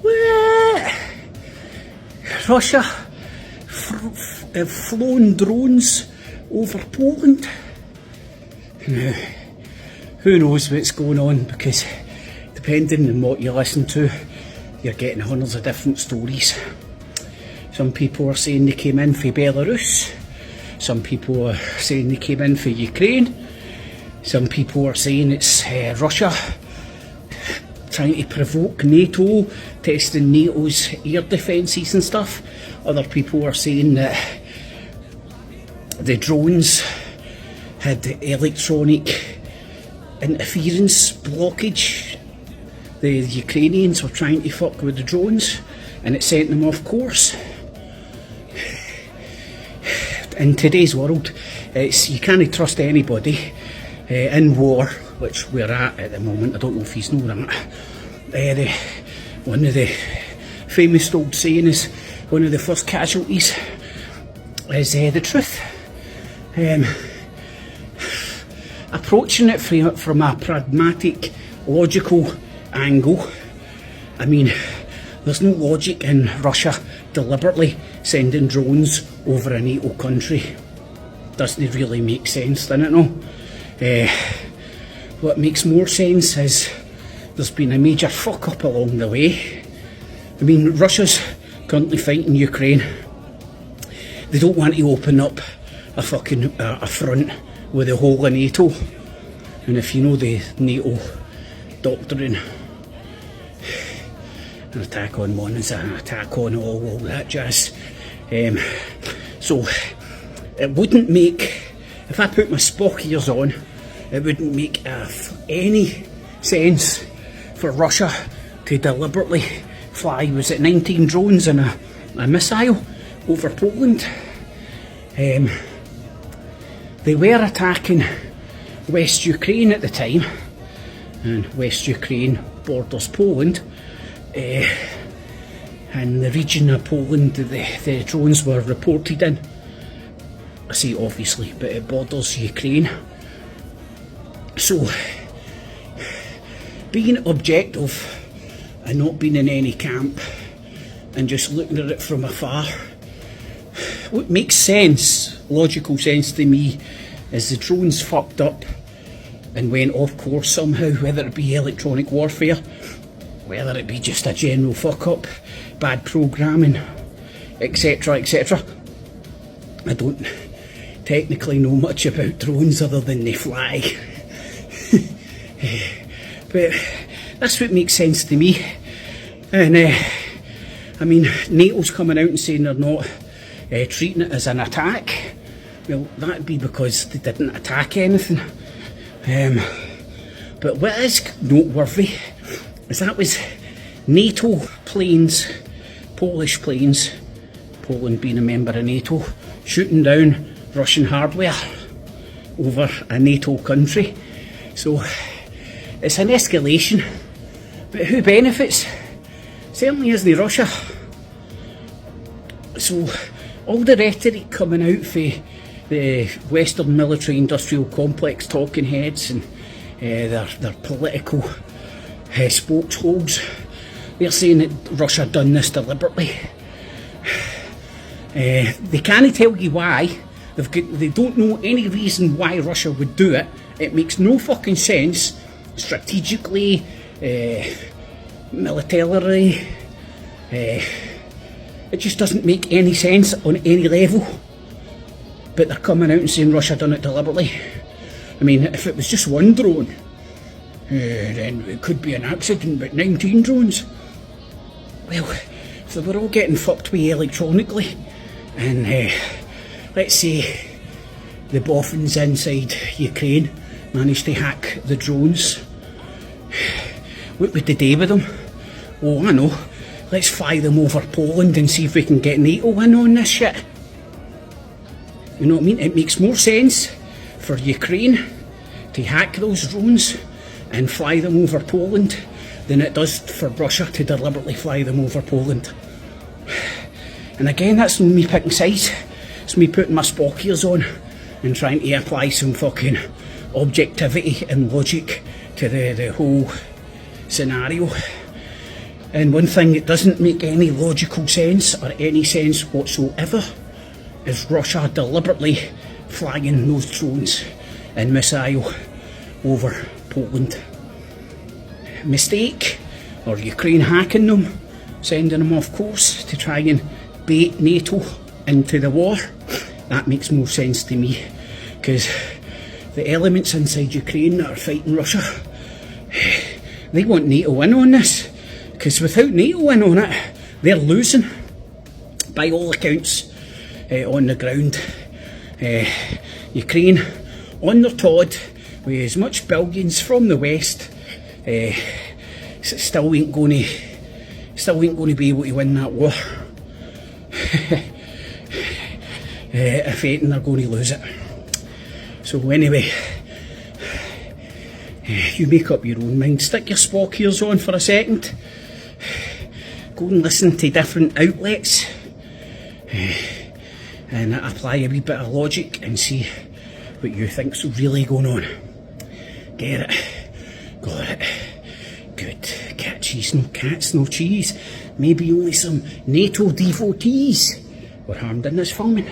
What? Russia have flown drones over Poland? Now, who knows what's going on, because depending on what you listen to, you're getting hundreds of different stories. Some people are saying they came in for Belarus. Some people are saying they came in for Ukraine. Some people are saying it's Russia trying to provoke NATO, testing NATO's air defences and stuff. Other people are saying that the drones had electronic interference blockage. The Ukrainians were trying to fuck with the drones and it sent them off course. In today's world, you can't trust anybody in war, which we're at the moment. I don't know if he's known that. One of the famous old saying is, one of the first casualties is the truth. Approaching it from a pragmatic, logical angle, I mean, there's no logic in Russia deliberately sending drones over a NATO country. Doesn't really make sense, doesn't it? No. What makes more sense is there's been a major fuck up along the way. I mean, Russia's currently fighting Ukraine. They don't want to open up a fucking a front with the whole of NATO. And if you know the NATO doctrine, an attack on one is an attack on all that jazz. So it wouldn't make, if I put my Spock ears on, it wouldn't make any sense for Russia to deliberately fly, was it 19 drones and a missile over Poland. They were attacking West Ukraine at the time, and West Ukraine borders Poland, and the region of Poland the drones were reported in. I say obviously, but it borders Ukraine. So, being objective and not being in any camp and just looking at it from afar, what makes sense, logical sense to me, is the drones fucked up and went off course somehow, whether it be electronic warfare, whether it be just a general fuck up, bad programming, etc, etc. I don't technically know much about drones other than they fly. But that's what makes sense to me. And I mean, NATO's coming out and saying they're not treating it as an attack. Well, that'd be because they didn't attack anything. But what is noteworthy is that was NATO planes, Polish planes, Poland being a member of NATO, shooting down Russian hardware over a NATO country. So it's an escalation, but who benefits? Certainly isn't Russia. So all the rhetoric coming out for the Western military industrial complex talking heads and their political spokesholes, they're saying that Russia done this deliberately. They can't tell you why. They don't know any reason why Russia would do it. It makes no fucking sense, strategically, militarily. It just doesn't make any sense on any level. But they're coming out and saying Russia done it deliberately. I mean, if it was just one drone, then it could be an accident, but 19 drones? Well, if they were all getting fucked with electronically, and let's say the boffins inside Ukraine managed to hack the drones, what would they do with them? Oh, I know, let's fly them over Poland and see if we can get NATO in on this shit. You know what I mean? It makes more sense for Ukraine to hack those drones and fly them over Poland than it does for Russia to deliberately fly them over Poland. And again, that's me picking sides. It's me putting my Spock ears on and trying to apply some fucking objectivity and logic to the whole scenario. And one thing that doesn't make any logical sense or any sense whatsoever is Russia deliberately flying those drones and missile over Poland. Mistake, or Ukraine hacking them, sending them off course to try and bait NATO into the war. That makes more sense to me, because the elements inside Ukraine that are fighting Russia, they want NATO in on this, because without NATO in on it, they're losing by all accounts on the ground. Ukraine on their Todd with as much billions from the West, still ain't going to be able to win that war. If anything, they're going to lose it. So anyway, you make up your own mind. Stick your Spock ears on for a second. Go and listen to different outlets. And apply a wee bit of logic and see what you think's really going on. Get it? Got it. Good. Cat cheese, no cats, no cheese. Maybe only some NATO devotees were harmed in this filming.